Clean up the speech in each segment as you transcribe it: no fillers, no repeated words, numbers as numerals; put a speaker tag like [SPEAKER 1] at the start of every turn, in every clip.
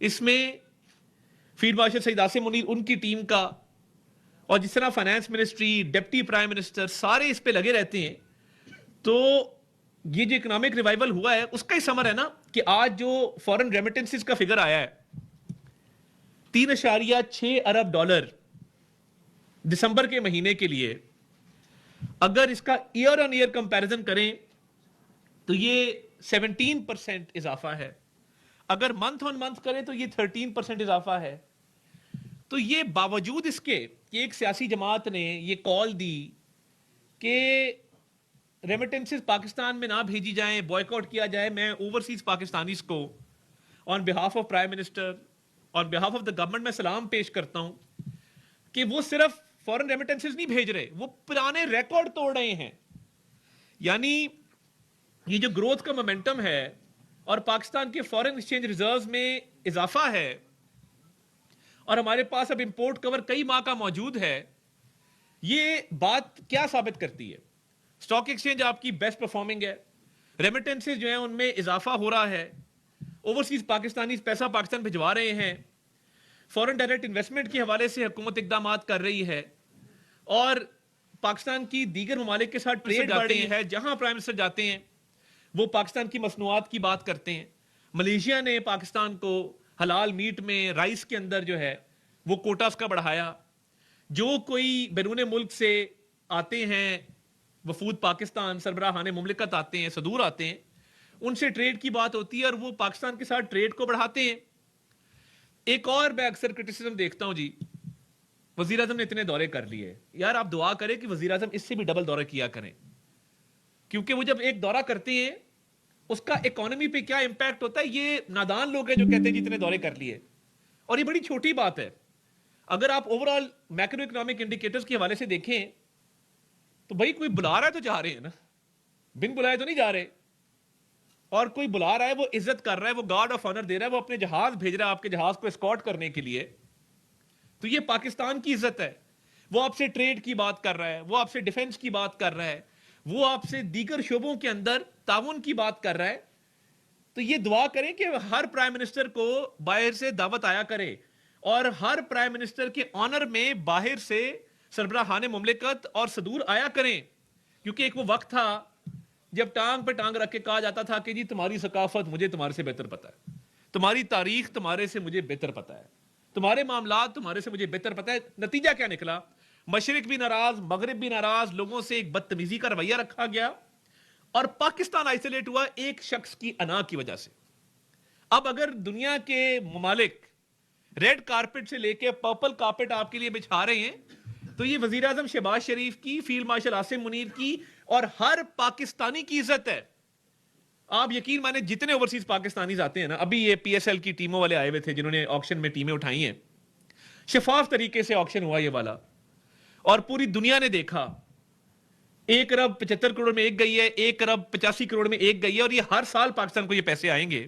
[SPEAKER 1] اس میں field marshal سعید عاصم منیر ان کی team کا، اور جس طرح finance ministry, deputy prime minister سارے اس پہ لگے رہتے ہیں، تو یہ جو اکنامک ریوائول ہوا ہے اس کا ہی سمر ہے نا کہ آج جو فورن ریمیٹنسز کا فگر آیا ہے 3.6 ارب ڈالر دسمبر کے مہینے کے لیے، اگر اس کا ایئر آن ایئر کمپیریزن کریں تو یہ 17% اضافہ ہے، اگر منتھ آن منتھ کریں تو یہ 13% اضافہ ہے۔ تو یہ باوجود اس کے کہ ایک سیاسی جماعت نے یہ کال دی کہ ریمیٹنسز پاکستان میں نہ بھیجی جائیں، بوائیکاٹ کیا جائے، میں اوورسیز پاکستانیز کو on behalf of prime minister, on behalf of the government میں سلام پیش کرتا ہوں کہ وہ صرف فورن ریمیٹنسز نہیں بھیج رہے، وہ پرانے ریکارڈ توڑ رہے ہیں۔ یعنی یہ جو گروتھ کا مومنٹم ہے اور پاکستان کے فورن ایکسچینج ریزروز میں اضافہ ہے، اور ہمارے پاس اب امپورٹ کور کئی ماہ کا موجود ہے، یہ بات کیا ثابت کرتی ہے؟ سٹاک ایکسچینج آپ کی بیسٹ پرفارمنگ ہے، ریمیٹنسز جو ہیں ان میں اضافہ ہو رہا ہے، اوورسیز پاکستانی پیسہ پاکستان بھجوا رہے ہیں، فورن ڈائریکٹ انویسٹمنٹ کے حوالے سے حکومت اقدامات کر رہی ہے، اور پاکستان کی دیگر ممالک کے ساتھ ٹریڈ بڑھ رہی ہے۔ جہاں پرائم منسٹر جاتے ہیں وہ پاکستان کی مصنوعات کی بات کرتے ہیں۔ ملیشیا نے پاکستان کو حلال میٹ میں، رائس کے اندر جو ہے وہ کوٹاز کا بڑھایا۔ جو کوئی بیرون ملک سے آتے ہیں وفود پاکستان، سربراہان مملکت آتے ہیں، صدور آتے ہیں، ان سے ٹریڈ کی بات ہوتی ہے اور وہ پاکستان کے ساتھ ٹریڈ کو بڑھاتے ہیں۔ ایک اور میں اکثر کرٹیسزم دیکھتا ہوں جی، وزیر اعظم نے اتنے دورے کر لیے، یار آپ دعا کریں کہ وزیر اعظم اس سے بھی ڈبل دورے کیا کریں، کیونکہ وہ جب ایک دورہ کرتے ہیں اس کا اکانومی پہ کیا امپیکٹ ہوتا ہے۔ یہ نادان لوگ ہیں جو کہتے ہیں جتنے دورے کر لیے، اور یہ بڑی چھوٹی بات ہے۔ اگر آپ over all macro economic indicators کے حوالے سے دیکھیں تو بھائی کوئی بلا رہا ہے تو جا رہے ہیں نا، بن بلائے تو نہیں جا رہے، اور کوئی بلا رہا ہے وہ عزت کر رہا ہے، وہ گارڈ آف آنر دے رہا ہے، وہ اپنے جہاز بھیج رہا ہے آپ کے جہاز کو اسکارٹ کرنے کے لیے، تو یہ پاکستان کی عزت ہے۔ وہ آپ سے ٹریڈ کی بات کر رہا ہے، وہ آپ سے ڈیفنس کی بات کر رہا ہے، وہ آپ سے دیگر شعبوں کے اندر تعاون کی بات کر رہا ہے۔ تو یہ دعا کریں کہ ہر پرائم منسٹر کو باہر سے دعوت آیا کرے، اور ہر پرائم منسٹر کے آنر میں باہر سے سربراہان مملکت اور صدور آیا کریں، کیونکہ ایک وہ وقت تھا جب ٹانگ پہ ٹانگ رکھ کے کہا جاتا تھا کہ جی تمہاری ثقافت مجھے تمہارے سے بہتر پتہ ہے، تمہاری تاریخ تمہارے سے مجھے بہتر پتہ ہے، تمہارے معاملات تمہارے سے مجھے بہتر پتہ ہے۔ نتیجہ کیا نکلا؟ مشرق بھی ناراض، مغرب بھی ناراض، لوگوں سے ایک بدتمیزی کا رویہ رکھا گیا، اور پاکستان آئسولیٹ ہوا ایک شخص کی انا کی وجہ سے۔ اب اگر دنیا کے ممالک ریڈ کارپٹ سے لے کے پرپل کارپٹ آپ کے لیے بچھا رہے ہیں، تو یہ وزیر اعظم شہباز شریف کی، فیلڈ مارشل عاصم منیر کی اور ہر پاکستانی کی عزت ہے۔ آپ یقین مانے جتنے اوورسیز پاکستانیز آتے ہیں نا، ابھی یہ پی ایس ایل کی ٹیموں والے آئے ہوئے تھے جنہوں نے آکشن میں ٹیمیں اٹھائی ہیں، شفاف طریقے سے آکشن ہوا یہ والا، اور پوری دنیا نے دیکھا 1 ارب 75 کروڑ میں ایک گئی ہے، 1 ارب 85 کروڑ میں ایک گئی ہے، اور یہ ہر سال پاکستان کو یہ پیسے آئیں گے۔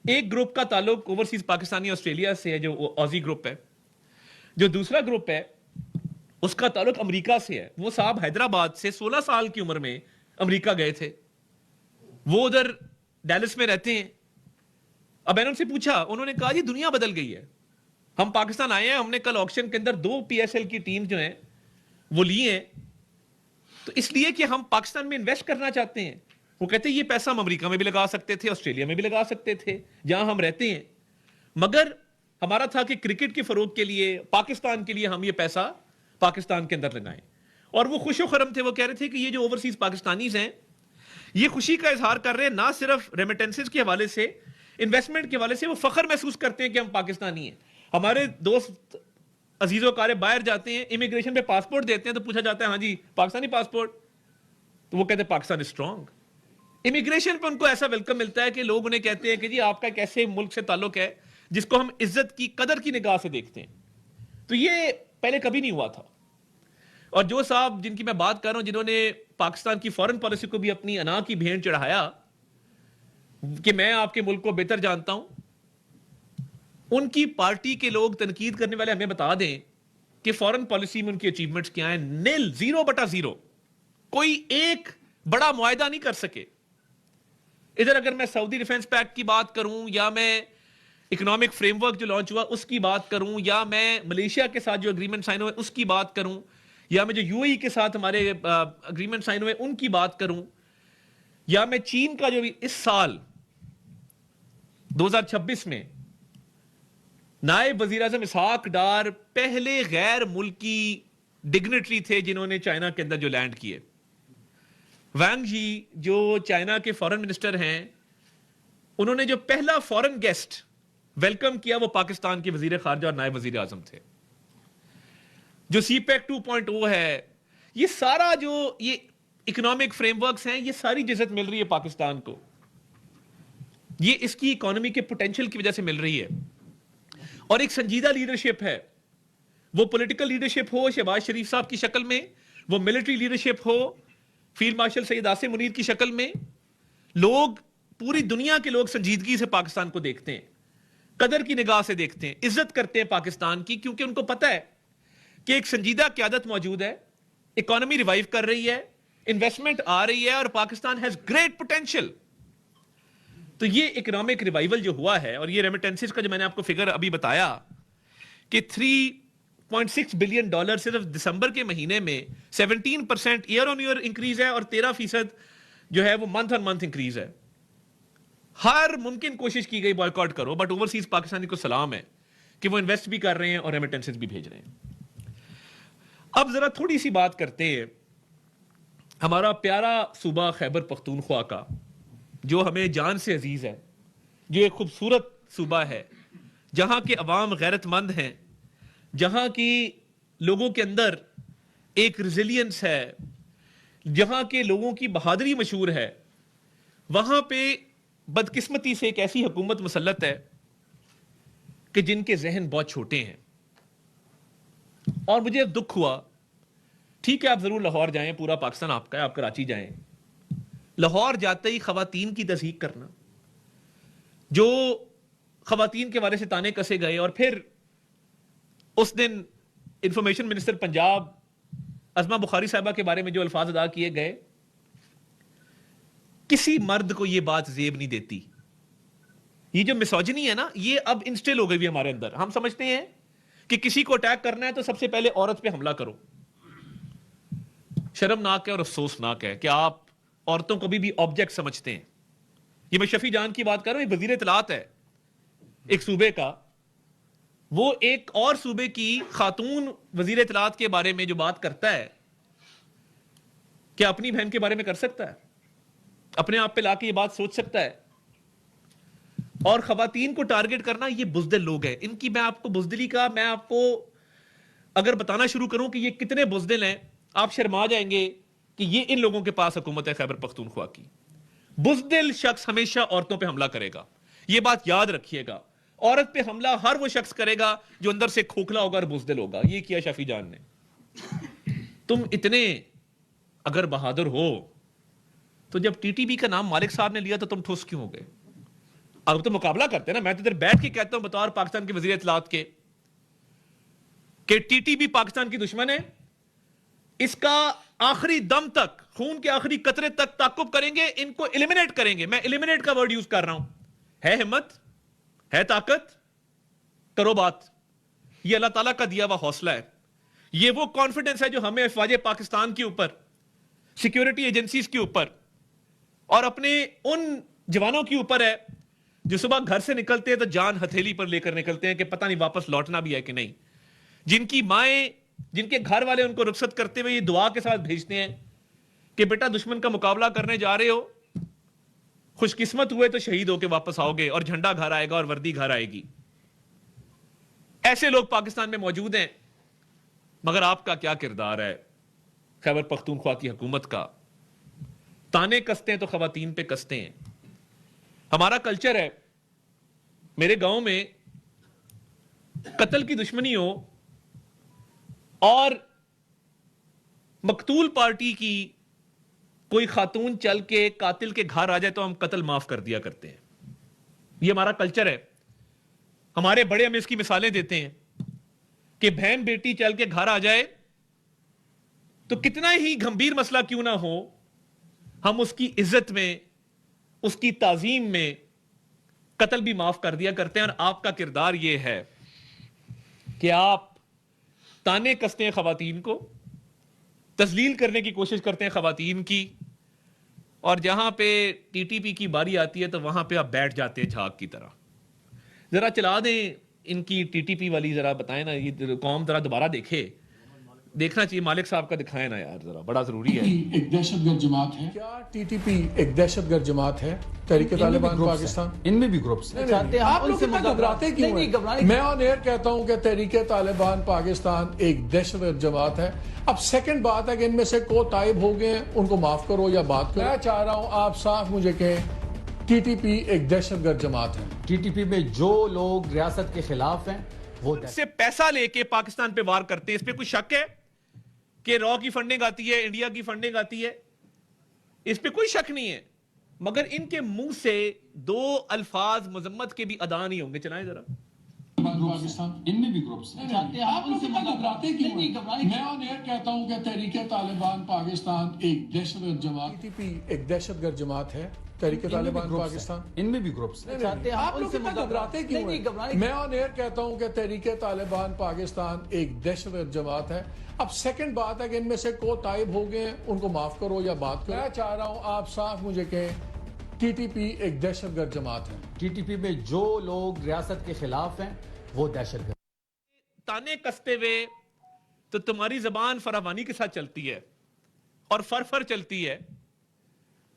[SPEAKER 1] ایک گروپ کا تعلق اوورسیز پاکستانی آسٹریلیا سے ہے جو آزی گروپ ہے، جو دوسرا گروپ ہے اس کا تعلق امریکہ سے ہے۔ وہ صاحب حیدرآباد سے 16 سال کی عمر میں امریکہ گئے تھے، وہ ادھر ڈیلس میں رہتے ہیں۔ اب میں نے ان سے پوچھا، انہوں نے کہا جی دنیا بدل گئی ہے، ہم پاکستان آئے ہیں، ہم نے کل آکشن کے اندر 2 پی ایس ایل کی ٹیم جو ہیں وہ لی ہیں، تو اس لیے کہ ہم پاکستان میں انویسٹ کرنا چاہتے ہیں۔ وہ کہتے ہیں یہ پیسہ ہم امریکہ میں بھی لگا سکتے تھے، آسٹریلیا میں بھی لگا سکتے تھے جہاں ہم رہتے ہیں، مگر ہمارا تھا کہ کرکٹ کے فروغ کے لیے، پاکستان کے لیے ہم یہ پیسہ پاکستان کے اندر لگائیں۔ اور وہ خوش و خرم تھے، وہ کہہ رہے تھے کہ یہ جو اوورسیز پاکستانیز ہیں یہ خوشی کا اظہار کر رہے ہیں، نہ صرف ریمیٹنسز کے حوالے سے، انویسٹمنٹ کے حوالے سے وہ فخر محسوس کرتے ہیں کہ ہم پاکستانی ہیں۔ ہمارے دوست عزیز و کارے باہر جاتے ہیں، امیگریشن پہ پاسپورٹ دیتے ہیں تو پوچھا جاتا ہے ہاں جی پاکستانی پاسپورٹ، تو وہ کہتے ہیں پاکستان اسٹرانگ۔ امیگریشن پہ ان کو ایسا ویلکم ملتا ہے کہ لوگ انہیں کہتے ہیں کہ جی آپ کا ایک ایسے ملک سے تعلق ہے جس کو ہم عزت کی، قدر کی نگاہ سے دیکھتے ہیں۔ تو یہ پہلے کبھی نہیں ہوا تھا۔ اور جو صاحب جن کی میں بات کر رہا ہوں، جنہوں نے پاکستان کی فورن پالیسی کو بھی اپنی انا کی بھیڑ چڑھایا کہ میں آپ کے ملک کو بہتر جانتا ہوں، ان کی پارٹی کے لوگ، تنقید کرنے والے ہمیں بتا دیں کہ فورن پالیسی میں ان کی اچیومنٹس کیا ہیں۔ نیل، 0/0، کوئی ایک بڑا معاہدہ نہیں کر سکے۔ ادھر اگر میں سعودی ڈیفنس پیکٹ کی بات کروں، یا میں اکنامک فریم ورک جو لانچ ہوا اس کی بات کروں، یا میں ملیشیا کے ساتھ جو اگریمنٹ سائن ہوئے اس کی بات کروں، یا میں جو یو اے ای کے ساتھ ہمارے اگریمنٹ سائن ہوئے ان کی بات کروں، یا میں چین کا جو بھی اس سال 2026 میں نائب وزیر اعظم اسحاق ڈار پہلے غیر ملکی ڈگنیٹری تھے جنہوں نے چائنا کے اندر جو لینڈ کیے. وانگ جی جو چائنا کے فارن منسٹر ہیں، انہوں نے جو پہلا فارن گیسٹ ویلکم کیا وہ پاکستان کے وزیر خارجہ اور نائب وزیر اعظم تھے. جو سی پیک 2.0 ہے، یہ سارا جو یہ اکنامک فریم ورکس ہیں، یہ ساری جزت مل رہی ہے پاکستان کو. یہ اس کی اکانومی کے پوٹینشل کی وجہ سے مل رہی ہے. اور ایک سنجیدہ لیڈرشپ ہے، وہ پولیٹیکل لیڈرشپ ہو شہباز شریف صاحب کی شکل میں، وہ ملٹری لیڈرشپ ہو فیلڈ مارشل سید آصم منیر کی شکل میں. لوگ، پوری دنیا کے لوگ سنجیدگی سے پاکستان کو دیکھتے ہیں، قدر کی نگاہ سے دیکھتے ہیں، عزت کرتے ہیں پاکستان کی، کیونکہ ان کو پتہ ہے کہ ایک سنجیدہ قیادت موجود ہے، اکانومی ریوائیو کر رہی ہے، انویسٹمنٹ آ رہی ہے، اور پاکستان ہیز گریٹ پوٹینشل. تو یہ اکنامک ریوائیول جو ہوا ہے، اور یہ ریمیٹنسز کا جو میں نے آپ کو فگر ابھی بتایا کہ 3.6 بلین ڈالر صرف دسمبر کے مہینے میں 17% ایئر آن ایئر انکریز ہے، اور 13% جو ہے وہ منتھ آن منتھ انکریز ہے. ہر ممکن کوشش کی گئی بائیکاٹ کرو، بٹ اوورسیز پاکستانی کو سلام ہے کہ وہ انویسٹ بھی کر رہے ہیں اور ریمیٹنسز بھی بھیج رہے ہیں. اب ذرا تھوڑی سی بات کرتے ہیں ہمارا پیارا صوبہ خیبر پختونخوا کا، جو ہمیں جان سے عزیز ہے، جو ایک خوبصورت صوبہ ہے، جہاں کے عوام غیرت مند ہیں، جہاں کی لوگوں کے اندر ایک ریزیلینس ہے، جہاں کے لوگوں کی بہادری مشہور ہے. وہاں پہ بدقسمتی سے ایک ایسی حکومت مسلط ہے کہ جن کے ذہن بہت چھوٹے ہیں. اور مجھے دکھ ہوا، ٹھیک ہے آپ ضرور لاہور جائیں، پورا پاکستان آپ کا ہے، آپ کراچی جائیں، لاہور جاتے ہی خواتین کی تضحیک کرنا، جو خواتین کے بارے سے تانے کسے گئے، اور پھر اس دن انفارمیشن منسٹر پنجاب عظمہ بخاری صاحبہ کے بارے میں جو الفاظ ادا کیے گئے، کسی مرد کو یہ بات زیب نہیں دیتی. یہ جو مسوجنی ہے نا، یہ اب انسٹل ہو گئی ہمارے اندر. ہم سمجھتے ہیں کہ کسی کو اٹیک کرنا ہے تو سب سے پہلے عورت پہ حملہ کرو. شرمناک ہے اور افسوسناک ہے کہ آپ عورتوں کو بھی آبجیکٹ سمجھتے ہیں. یہ میں شفیع جان کی بات کر رہا ہوں، وزیر اطلاعات ہے ایک صوبے کا، وہ ایک اور صوبے کی خاتون وزیر اطلاعات کے بارے میں جو بات کرتا ہے، کیا اپنی بہن کے بارے میں کر سکتا ہے؟ اپنے آپ پہ لا کے یہ بات سوچ سکتا ہے؟ اور خواتین کو ٹارگٹ کرنا، یہ بزدل لوگ ہیں. ان کی میں آپ کو بزدلی کا، میں آپ کو اگر بتانا شروع کروں کہ یہ کتنے بزدل ہیں، آپ شرما جائیں گے کہ یہ ان لوگوں کے پاس حکومت ہے خیبر پختونخوا کی. بزدل شخص ہمیشہ عورتوں پہ حملہ کرے گا، یہ بات یاد رکھیے گا. عورت پہ حملہ ہر وہ شخص کرے گا جو اندر سے کھوکھلا ہوگا اور بزدل ہوگا. یہ کیا شفیع جان نے. تم اتنے اگر بہادر ہو تو جب ٹی ٹی بی کا نام مالک صاحب نے لیا تو تم ٹھوس کیوں ہو گئے؟ اب تو مقابلہ کرتے ہیں نا. میں تو ادھر بیٹھ کے کہتا ہوں بطور پاکستان کے وزیر اطلاعات کے کہ ٹی ٹی بی پاکستان کی دشمن ہے، اس کا آخری دم تک، خون کے آخری قطرے تک تعاقب کریں گے، ان کو ایلیمنیٹ کریں گے. میں ایلیمنیٹ کا ورڈ یوز کر رہا ہوں. ہے ہمت، ہے طاقت، کرو بات. یہ اللہ تعالیٰ کا دیا ہوا حوصلہ ہے. یہ وہ کانفیڈنس ہے جو ہمیں افواج پاکستان کے اوپر، سیکیورٹی ایجنسیز کے اوپر، اور اپنے ان جوانوں کے اوپر ہے جو صبح گھر سے نکلتے ہیں تو جان ہتھیلی پر لے کر نکلتے ہیں کہ پتہ نہیں واپس لوٹنا بھی ہے کہ نہیں. جن کی مائیں، جن کے گھر والے ان کو رخصت کرتے ہوئے یہ دعا کے ساتھ بھیجتے ہیں کہ بیٹا دشمن کا مقابلہ کرنے جا رہے ہو، خوش قسمت ہوئے تو شہید ہو کے واپس آؤ گے، اور جھنڈا گھر آئے گا اور وردی گھر آئے گی. ایسے لوگ پاکستان میں موجود ہیں. مگر آپ کا کیا کردار ہے خیبر پختونخوا کی حکومت کا؟ تانے کستے ہیں تو خواتین پہ کستے ہیں. ہمارا کلچر ہے، میرے گاؤں میں قتل کی دشمنی ہو اور مقتول پارٹی کی کوئی خاتون چل کے قاتل کے گھر آ جائے تو ہم قتل معاف کر دیا کرتے ہیں. یہ ہمارا کلچر ہے. ہمارے بڑے ہمیں اس کی مثالیں دیتے ہیں کہ بہن بیٹی چل کے گھر آ جائے تو کتنا ہی گمبھیر مسئلہ کیوں نہ ہو، ہم اس کی عزت میں، اس کی تعظیم میں قتل بھی معاف کر دیا کرتے ہیں. اور آپ کا کردار یہ ہے کہ آپ تانے کستے ہیں خواتین کو, تذلیل کرنے کی کوشش کرتے ہیں خواتین کی, اور جہاں پہ ٹی ٹی پی کی باری آتی ہے تو وہاں پہ آپ بیٹھ جاتے ہیں جھاگ کی طرح. ذرا چلا دیں ان کی ٹی ٹی پی والی, ذرا بتائیں نا, یہ قوم ذرا دوبارہ دیکھے. دیکھنا چاہیے, مالک صاحب کا دکھائیں نا یار, ذرا بڑا ضروری ہے.
[SPEAKER 2] ایک دہشت گرد جماعت ہے. کیا ٹی ٹی پی ایک دہشت گرد جماعت ہے؟ تحریک طالبان پاکستان,
[SPEAKER 3] ان میں بھی گروپس ہیں.
[SPEAKER 2] آپ لوگ اتنا گھبراتے کیوں ہیں؟ میں آن ایئر کہتا ہوں کہ تحریک طالبان پاکستان ایک دہشت گرد جماعت ہے. اب سیکنڈ بات ہے کہ ان میں سے کو تائب ہو گئے ہیں, ان کو معاف کرو یا بات کرو. میں چاہ رہا ہوں آپ صاف مجھے کہیں ٹی ٹی پی ایک دہشت گرد جماعت ہے.
[SPEAKER 3] ٹی ٹی پی میں جو لوگ ریاست کے خلاف ہیں وہ
[SPEAKER 1] سے پیسہ لے کے پاکستان پہ وار کرتے ہیں. اس پہ کوئی شک ہے کہ را کی فنڈنگ آتی ہے, انڈیا کی فنڈنگ آتی ہے؟ اس پہ کوئی شک نہیں ہے. مگر ان کے منہ سے دو الفاظ مذمت کے بھی ادا نہیں ہوں گے. چلائیں ذرا.
[SPEAKER 2] پاکستان, ان میں بھی گروپس ہیں. آپ لوگ اتنا گھبراتے کیوں ہیں؟ میں آن ایئر کہتا ہوں کہ تحریک طالبان پاکستان ایک دہشت گرد جماعت. ٹی ٹی پی ایک دہشت گرد جماعت ہے. تحریک طالبان پاکستان,
[SPEAKER 3] ان میں بھی گروپس ہیں.
[SPEAKER 2] آپ لوگ اتنا گھبراتے کیوں ہیں؟ میں آن ایئر کہتا ہوں کہ تحریک طالبان پاکستان ایک دہشت گرد جماعت ہے. اب سیکنڈ بات ہے کہ ان میں سے کو تائب ہو گئے ہیں, ان کو معاف کرو یا بات کرو. میں چاہ رہا ہوں آپ صاف مجھے کہیں ٹی ٹی پی ایک دہشت گرد جماعت ہے.
[SPEAKER 3] ٹی ٹی پی میں جو لوگ ریاست کے خلاف ہیں وہ دہشت گرد.
[SPEAKER 1] تانے کستے ہوئے تو تمہاری زبان فراوانی کے ساتھ چلتی ہے اور فر چلتی ہے,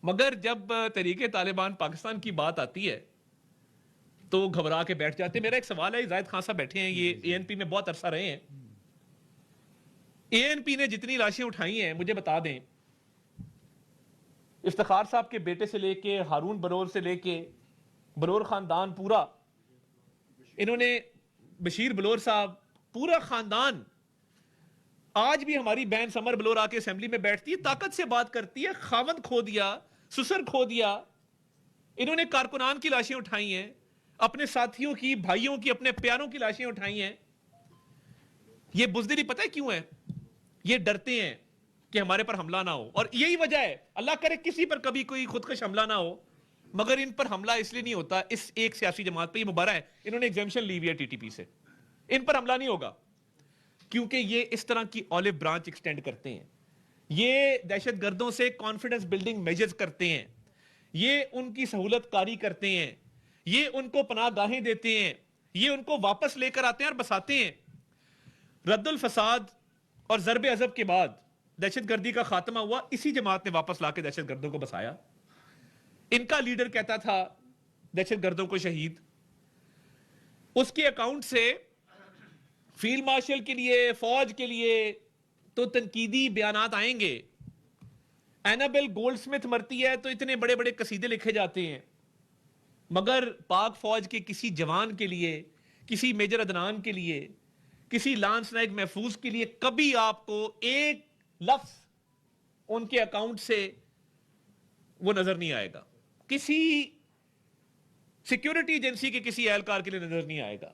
[SPEAKER 1] مگر جب تحریک طالبان پاکستان کی بات آتی ہے تو گھبرا کے بیٹھ جاتے. میرا ایک سوال ہے, زاہد خان صاحب بیٹھے ہیں, یہ اے این پی میں بہت عرصہ رہے ہیں. اے این پی نے جتنی لاشیں اٹھائی ہیں مجھے بتا دیں, افتخار صاحب کے بیٹے سے لے کے ہارون بلور سے لے کے بلور خاندان پورا, انہوں نے بشیر بلور صاحب, پورا خاندان. آج بھی ہماری بہن سمر بلور آ کے اسمبلی میں بیٹھتی ہے, طاقت سے بات کرتی ہے. خاوند کھو دیا, سسر کھو دیا. انہوں نے کارکنان کی لاشیں اٹھائی ہیں, اپنے ساتھیوں کی, بھائیوں کی, اپنے پیاروں کی لاشیں اٹھائی ہیں. یہ بزدلی پتہ ہے کیوں ہے؟ یہ ڈرتے ہیں کہ ہمارے پر حملہ نہ ہو, اور یہی وجہ ہے, اللہ کرے کسی پر کبھی کوئی خودکش حملہ نہ ہو, مگر ان پر حملہ اس لیے نہیں ہوتا. اس ایک سیاسی جماعت پہ یہ مبارہ ہے, انہوں نے ایگزیمشن لی ہوئی ہے ٹی ٹی پی سے, ان پر حملہ نہیں ہوگا کیونکہ یہ اس طرح کی اولیو برانچ ایکسٹینڈ کرتے ہیں. یہ دہشت گردوں سے کانفیڈنس بلڈنگ میجرز کرتے ہیں, یہ ان کی سہولت کاری کرتے ہیں, یہ ان کو پناہ گاہیں دیتے ہیں, یہ ان کو واپس لے کر آتے ہیں اور بساتے ہیں. رد الفساد اور ضرب عضب کے بعد دہشت گردی کا خاتمہ ہوا, اسی جماعت نے واپس لا کے دہشت گردوں کو بسایا. ان کا لیڈر کہتا تھا دہشت گردوں کو شہید. اس کے اکاؤنٹ سے فیلڈ مارشل کے لیے, فوج کے لیے تو تنقیدی بیانات آئیں گے. اینابل گولڈ سمتھ مرتی ہے تو اتنے بڑے بڑے قصیدے لکھے جاتے ہیں, مگر پاک فوج کے کسی جوان کے لیے, کسی میجر عدنان کے لیے, کسی لانس نائک محفوظ کے لیے کبھی آپ کو ایک لفظ ان کے اکاؤنٹ سے وہ نظر نہیں آئے گا. کسی سیکیورٹی ایجنسی کے کسی اہلکار کے لیے نظر نہیں آئے گا,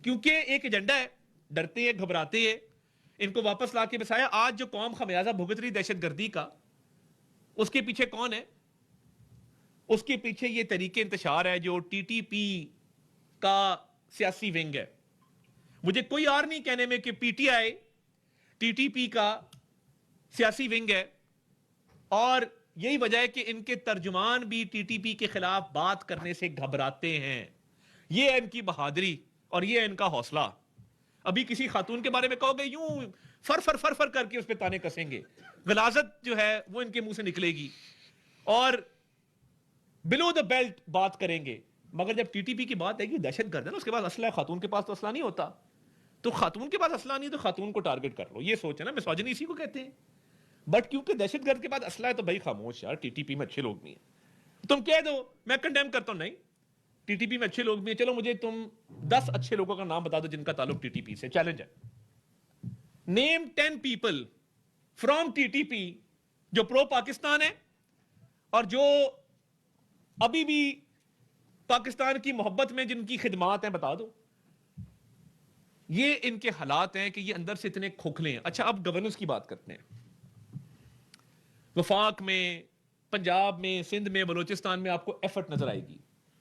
[SPEAKER 1] کیونکہ ایک ایجنڈا ہے. ڈرتے ہیں, گھبراتے ہیں, ان کو واپس لا کے بسایا. آج جو قوم خمیازہ بھگت رہی دہشت گردی کا, اس کے پیچھے کون ہے؟ اس کے پیچھے یہ طریق انتشار ہے جو ٹی ٹی پی کا سیاسی ونگ ہے. مجھے کوئی اور نہیں کہنے میں کہ P T I T T P کا سیاسی ونگ ہے, اور یہی وجہ ہے کہ ان کے ترجمان بھی ٹی ٹی پی کے خلاف بات کرنے سے گھبراتے ہیں. یہ ہے ان کی بہادری اور یہ ہے ان کا حوصلہ. ابھی کسی خاتون کے بارے میں کہو گے یوں فر کر کے اس پہ تانے کسیں گے, غلاظت جو ہے وہ ان کے منہ سے نکلے گی اور بلو دا بیلٹ بات کریں گے. مگر جب ٹی ٹی پی کی بات ہے کہ دہشت گرد ہے نا, اس کے پاس اسلحہ ہے, خاتون کے پاس تو اسلحہ نہیں ہوتا, تو خاتون کے پاس اسلحہ نہیں تو خاتون کو ٹارگٹ کر لو. یہ سوچ ہے نا, مسوجنی اسی کو کہتے ہیں. بٹ کیونکہ دہشت گرد کے بعد اسلحہ ہے تو بھائی خاموش یار, ٹی ٹی پی میں اچھے لوگ بھی ہیں. تم کہہ دو, میں کنڈیم کرتا ہوں, نہیں ٹی ٹی پی میں اچھے لوگ بھی ہیں, چلو مجھے تم 10 اچھے لوگوں کا نام بتا دو جن کا تعلق ٹی ٹی پی سے. چیلنج ہے, نیم 10 people from T T P جو پرو پاکستان ہے اور جو ابھی بھی پاکستان کی محبت میں جن کی خدمات ہیں, بتا دو. یہ ان کے حالات ہیں کہ یہ اندر سے اتنے کھوکھلے ہیں. اچھا, اب گورننس کی بات کرتے ہیں. وفاق میں, پنجاب میں, سندھ میں, بلوچستان میں آپ کو ایفرٹ نظر آئے گی.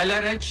[SPEAKER 4] LRH,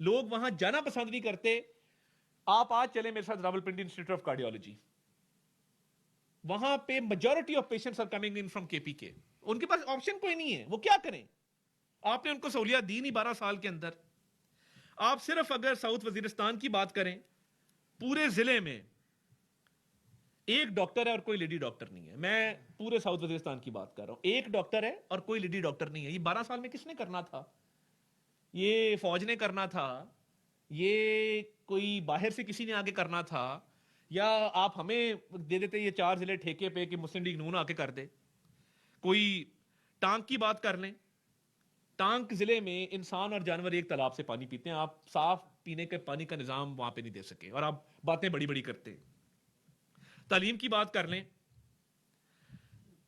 [SPEAKER 1] لوگ وہاں جانا پسند نہیں کرتے. آپ آج چلیں میرے ساتھ راولپنڈی انسٹیٹیوٹ آف کارڈیولوجی, وہاں پہ majority of patients are coming in from KPK. ان کے پاس آپشن کوئی نہیں ہے, وہ کیا کریں؟ آپ نے ان کو سہولیات دی نہیں 12 سال کے اندر. آپ صرف اگر ساؤتھ وزیرستان کی بات کریں, پورے ضلع میں ایک ڈاکٹر ہے اور کوئی لیڈی ڈاکٹر نہیں ہے. میں پورے ساؤتھ وزیرستان کی بات کر رہا ہوں. ایک ڈاکٹر ہے اور کوئی لیڈی ڈاکٹر نہیں ہے. یہ 12 سال میں کس نے کرنا تھا؟ یہ فوج نے کرنا تھا, یہ کوئی باہر سے کسی نے آگے کرنا تھا, یا آپ ہمیں دے دیتے یہ 4 ضلع ٹھیکے پہ کہ مسلم لیگ نون آ کے کر دے. کوئی ٹانک کی بات کر لیں, ٹانک ضلع میں انسان اور جانور ایک تالاب سے پانی پیتے ہیں. آپ صاف پینے کے پانی کا نظام وہاں پہ نہیں دے سکے اور آپ باتیں بڑی بڑی کرتے ہیں. تعلیم کی بات کر لیں,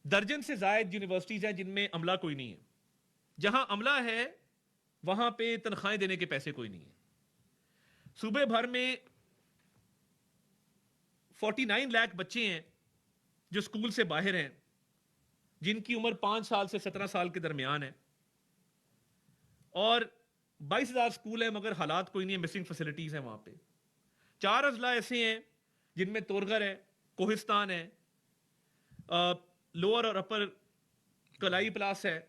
[SPEAKER 1] درجن سے زائد یونیورسٹیز ہیں جن میں عملہ کوئی نہیں ہے. جہاں عملہ ہے وہاں پہ تنخواہیں دینے کے پیسے کوئی نہیں ہے. صوبے بھر میں 49 لاکھ بچے ہیں جو اسکول سے باہر ہیں, جن کی عمر 5 سال سے 17 سال کے درمیان ہے, اور 22,000 اسکول ہیں مگر حالات کوئی نہیں ہے, مسنگ فیسلٹیز ہیں وہاں پہ. 4 اضلاع ایسے ہیں جن میں تورغر ہے, کوہستان ہے, لوور اور اپر کلائی پلاس ہے,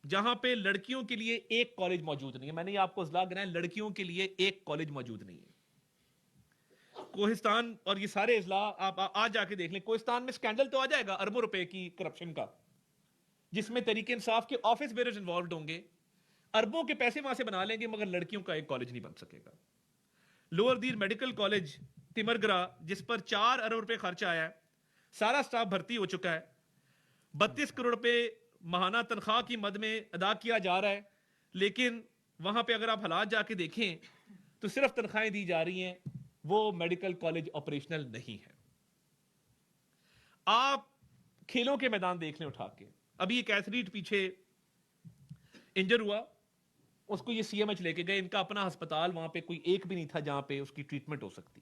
[SPEAKER 1] جہاں پہ لڑکیوں کے لیے ایک کالج موجود نہیں ہے. میں نے آپ کو اضلاع گنائے, لڑکیوں کے لیے ایک کالج موجود نہیں ہے. کوہستان اور یہ سارے اضلاع آپ آج جا کے دیکھ لیں. کوہستان میں سکینڈل تو آ جائے گا اربوں روپے کی کرپشن کا, جس میں تحریک انصاف کے آفس بیئرز انوالوڈ ہوں گے, اربوں کے پیسے وہاں سے بنا لیں گے, مگر لڑکیوں کا ایک کالج نہیں بن سکے گا. لوور دیر میڈیکل کالج تمرگرا, جس پر 4 ارب روپے خرچ آیا ہے, سارا سٹاف بھرتی ہو چکا ہے, 32 کروڑ روپے ماہانہ تنخواہ کی مد میں ادا کیا جا رہا ہے, لیکن وہاں پہ اگر آپ حالات جا کے دیکھیں تو صرف تنخواہیں دی جا رہی ہیں, وہ میڈیکل کالج آپریشنل نہیں ہے. آپ کھیلوں کے میدان دیکھ لیں اٹھا کے. ابھی ایک ایتھلیٹ پیچھے انجر ہوا, اس کو یہ CMH لے کے گئے. ان کا اپنا ہسپتال وہاں پہ کوئی ایک بھی نہیں تھا جہاں پہ اس کی ٹریٹمنٹ ہو سکتی.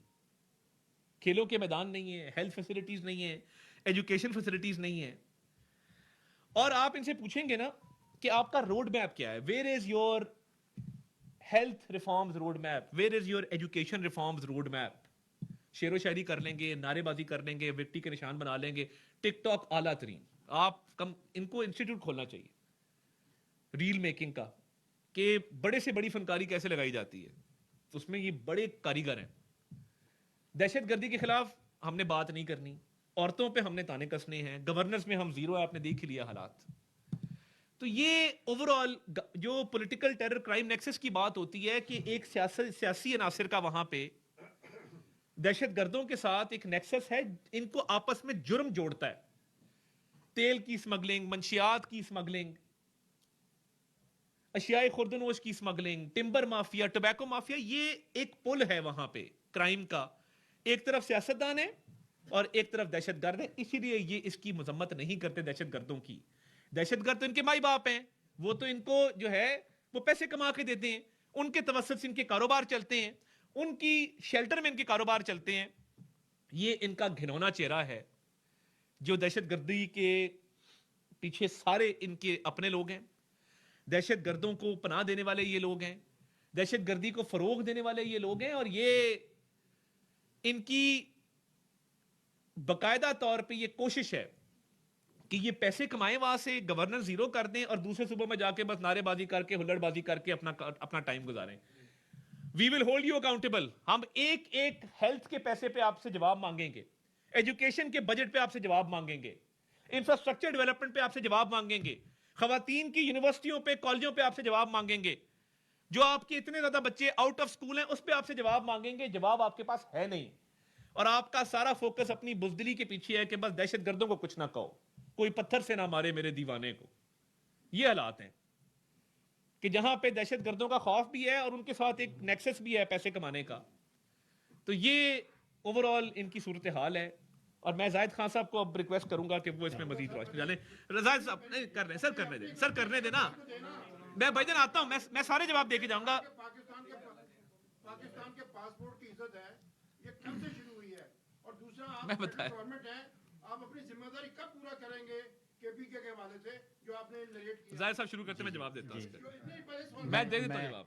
[SPEAKER 1] کھیلوں کے میدان نہیں ہے, ہیلتھ فیسلٹیز نہیں ہے, ایجوکیشن فیسلٹیز نہیں ہے. اور آپ ان سے پوچھیں گے نا کہ آپ کا روڈ میپ کیا ہے, where is your health reforms road map, where is your education reforms road map. شعر و شاعری کر لیں گے, نعرے بازی کر لیں گے, وکٹری کے نشان بنا لیں گے, ٹک ٹاک اعلیٰ ترین. آپ ان کو انسٹیٹیوٹ کھولنا چاہیے ریل میکنگ کا, کہ بڑے سے بڑی فنکاری کیسے لگائی جاتی ہے, اس میں یہ بڑے کاریگر ہیں. دہشت گردی کے خلاف ہم نے بات نہیں کرنی, عورتوں پہ ہم نے تانے کسنے ہیں, گورننس میں ہم زیرو ہے, آپ نے دیکھ لیا حالات. تو یہ اوور آل جو پولیٹیکل ٹیرر کرائم نیکسس کی بات ہوتی ہے کہ ایک سیاسی عناصر کا وہاں پہ دہشت گردوں کے ساتھ ایک نیکسس ہے, ان کو آپس میں جرم جوڑتا ہے. تیل کی اسمگلنگ, منشیات کی اسمگلنگ, اشیاء خوردنوش کی smuggling, timber mafia, tobacco mafia, یہ ایک پل ہے وہاں پہ کرائم کا. ایک طرف سیاستدان ہے اور ایک طرف دہشت گرد ہے. اسی لیے یہ اس کی مذمت نہیں کرتے دہشت گردوں کی. دہشت گرد تو ان کے مائی باپ ہیں, وہ تو ان کو جو ہے وہ پیسے کما کے دیتے ہیں, ان کے توسط سے ان کے کاروبار چلتے ہیں, ان کی شیلٹر میں ان کے کاروبار چلتے ہیں. یہ ان کا گھنونا چہرہ ہے. جو دہشت گردی کے پیچھے سارے ان کے اپنے لوگ ہیں, دہشت گردوں کو پناہ دینے والے یہ لوگ ہیں, دہشت گردی کو فروغ دینے والے یہ لوگ ہیں, اور یہ ان کی باقاعدہ طور پہ یہ کوشش ہے کہ یہ پیسے کمائیں وہاں سے, گورنر زیرو کر دیں اور دوسرے صوبوں میں جا کے بس نعرے بازی کر کے, ہلڑ بازی کر کے اپنا ٹائم گزاریں. وی ول ہولڈ یو اکاؤنٹیبل. ہم ایک ایک ہیلتھ کے پیسے پہ آپ سے جواب مانگیں گے, ایجوکیشن کے بجٹ پہ آپ سے جواب مانگیں گے, انفراسٹرکچر ڈیولپمنٹ پہ آپ سے جواب مانگیں گے, خواتین کی یونیورسٹیوں پہ, کالجوں پہ آپ سے جواب مانگیں گے, جو آپ کے اتنے زیادہ بچے آؤٹ آف سکول ہیں اس پہ آپ سے جواب مانگیں گے. جواب آپ کے پاس ہے نہیں, اور آپ کا سارا فوکس اپنی بزدلی کے پیچھے ہے کہ بس دہشت گردوں کو کچھ نہ کہو, کوئی پتھر سے نہ مارے میرے دیوانے کو. یہ حالات ہیں کہ جہاں پہ دہشت گردوں کا خوف بھی ہے اور ان کے ساتھ ایک نیکسس بھی ہے پیسے کمانے کا. تو یہ اوور آل ان کی صورتحال ہے. اور میں زاہد خان صاحب کو اب ریکویسٹ کروں گا کہ وہ اس میں مزید روشنی ڈالیں. زاہد صاحب نہیں کر رہے, سر کرنے دیں نا. میں بھائی جان آتا ہوں, میں سارے جواب دے کے جاؤں گا.
[SPEAKER 5] پاکستان کے پاسپورٹ کی عزت ہے, یہ کب سے شروع ہوئی ہے؟ اور دوسرا
[SPEAKER 1] میں
[SPEAKER 5] آپ
[SPEAKER 1] بتایا
[SPEAKER 5] گورنمنٹ ہیں, آپ اپنی ذمہ داری کب پورا کریں گے KPK کے حوالے سے جو آپ نے نریٹ کیا؟
[SPEAKER 1] زاہد صاحب شروع کرتے میں جواب دیتا ہوں, میں دے دیتا ہوں جواب.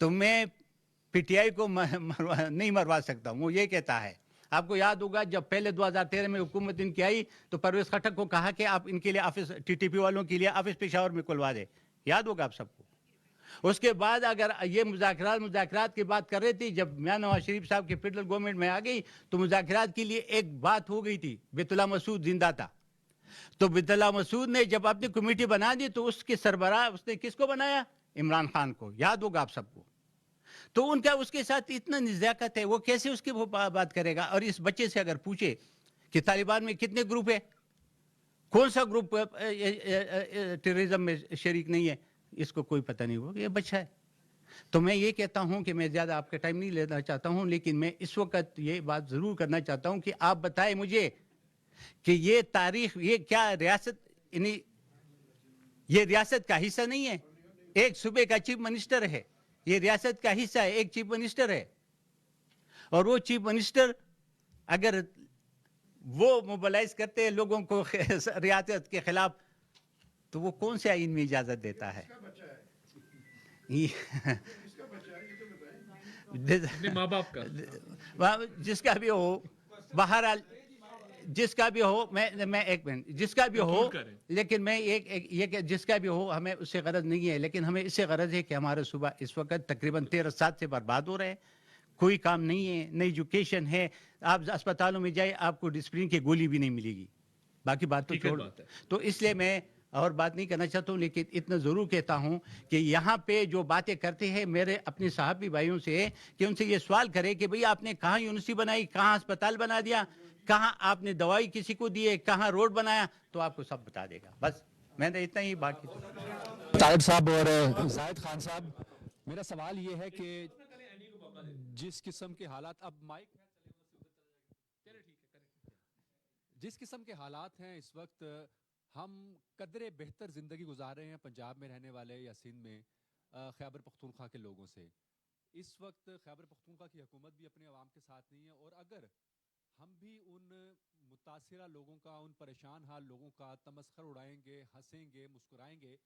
[SPEAKER 3] تو میں پی ٹی آئی کو نہیں مروا سکتا ہوں. وہ یہ کہتا ہے, آپ کو یاد ہوگا جب پہلے 2013 میں حکومت ان کی آئی تو پرویز خٹک کو کہا کہ آپ ان کے لیے آفس, ٹی ٹی پی والوں کے لیے آفس پشاور میں کھلوا دیں. یاد ہوگا آپ سب کو. اس کے بعد اگر یہ مذاکرات کی بات کر رہے تھے, جب میاں نواز شریف صاحب کی فیڈرل گورنمنٹ میں آ گئی تو مذاکرات کے لیے ایک بات ہو گئی تھی, بیت اللہ مسعود زندہ تھا. تو بیت اللہ مسعود نے جب اپنی کمیٹی بنا دی تو اس کے سربراہ اس نے کس کو بنایا؟ عمران خان کو. یاد ہوگا آپ سب کو. تو ان کا اس کے ساتھ اتنا نزاکت ہے, وہ کیسے اس کی بات کرے گا؟ اور اس بچے سے اگر پوچھے کہ طالبان میں کتنے گروپ ہے, کون سا گروپ ٹیررزم میں شریک نہیں ہے, اس کو کوئی پتہ نہیں ہوگا. یہ بچہ ہے. تو میں یہ کہتا ہوں کہ میں زیادہ آپ کا ٹائم نہیں لینا چاہتا ہوں, لیکن میں اس وقت یہ بات ضرور کرنا چاہتا ہوں کہ آپ بتائیں مجھے کہ یہ تاریخ, یہ کیا ریاست, یعنی یہ ریاست کا حصہ نہیں ہے. ایک صوبے کا چیف منسٹر ہے, یہ ریاست کا حصہ ہے, ایک چیف منسٹر ہے. اور وہ چیف منسٹر اگر وہ موبلائز کرتے ہیں لوگوں کو ریاست کے خلاف, تو وہ کون سے آئین میں اجازت دیتا ہے؟
[SPEAKER 1] ماں باپ کا,
[SPEAKER 3] جس کا بھی ہو, بہرحال جس کا بھی ہو, میں ایک منٹ, جس کا بھی ہو, لیکن میں یہ کہ جس کا بھی ہو ہمیں اس سے غرض نہیں ہے, لیکن ہمیں اس سے غرض ہے کہ ہمارا صوبہ اس وقت تقریباً 13 سال سے برباد ہو رہے ہیں. کوئی کام نہیں ہے, نہ ایجوکیشن ہے. آپ اسپتالوں میں جائیں آپ کو ڈسپلن کی گولی بھی نہیں ملے گی. باقی بات تو چھوڑ. تو اس لیے میں اور بات نہیں کرنا چاہتا ہوں, لیکن اتنا ضرور کہتا ہوں کہ یہاں پہ جو باتیں کرتے ہیں میرے اپنے صحافی بھائیوں سے, کہ ان سے یہ سوال کرے کہ بھئی آپ نے کہاں یونیورسٹی بنائی, کہاں اسپتال بنا دیا, کہاں آپ نے دوائی کسی کو دی ہے, کہاں روڈ بنایا, تو آپ کو سب بتا دے گا. بس میں نے اتنا ہی. باقی
[SPEAKER 6] طائب صاحب اور زاہد خان صاحب, میرا سوال یہ ہے کہ جس قسم کے حالات, اب مائک جس قسم کے حالات ہیں اس وقت, ہم قدرے بہتر زندگی گزار رہے ہیں پنجاب میں رہنے والے یا سندھ میں خیبر پختونخوا کے لوگوں سے. اس وقت خیبر پختونخوا کی حکومت بھی اپنے عوام کے ساتھ نہیں ہے, اور اگر ہم بھی ان متاثرہ لوگوں کا, ان پریشان حال لوگوں کا تمسخر اڑائیں گے, ہنسیں گے, مسکرائیں گے,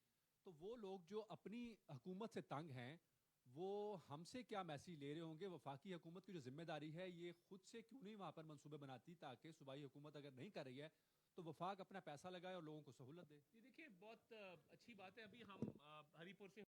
[SPEAKER 6] تو وہ لوگ جو اپنی حکومت سے تنگ ہیں وہ ہم سے کیا میسیج لے رہے ہوں گے؟ وفاقی حکومت کی جو ذمہ داری ہے یہ خود سے کیوں نہیں وہاں پر منصوبے بناتی, تاکہ صوبائی حکومت اگر نہیں کر رہی ہے تو وفاق اپنا پیسہ لگائے اور لوگوں کو سہولت دے.
[SPEAKER 1] دیکھیے بہت اچھی بات ہے. ابھی ہم ہری پور سے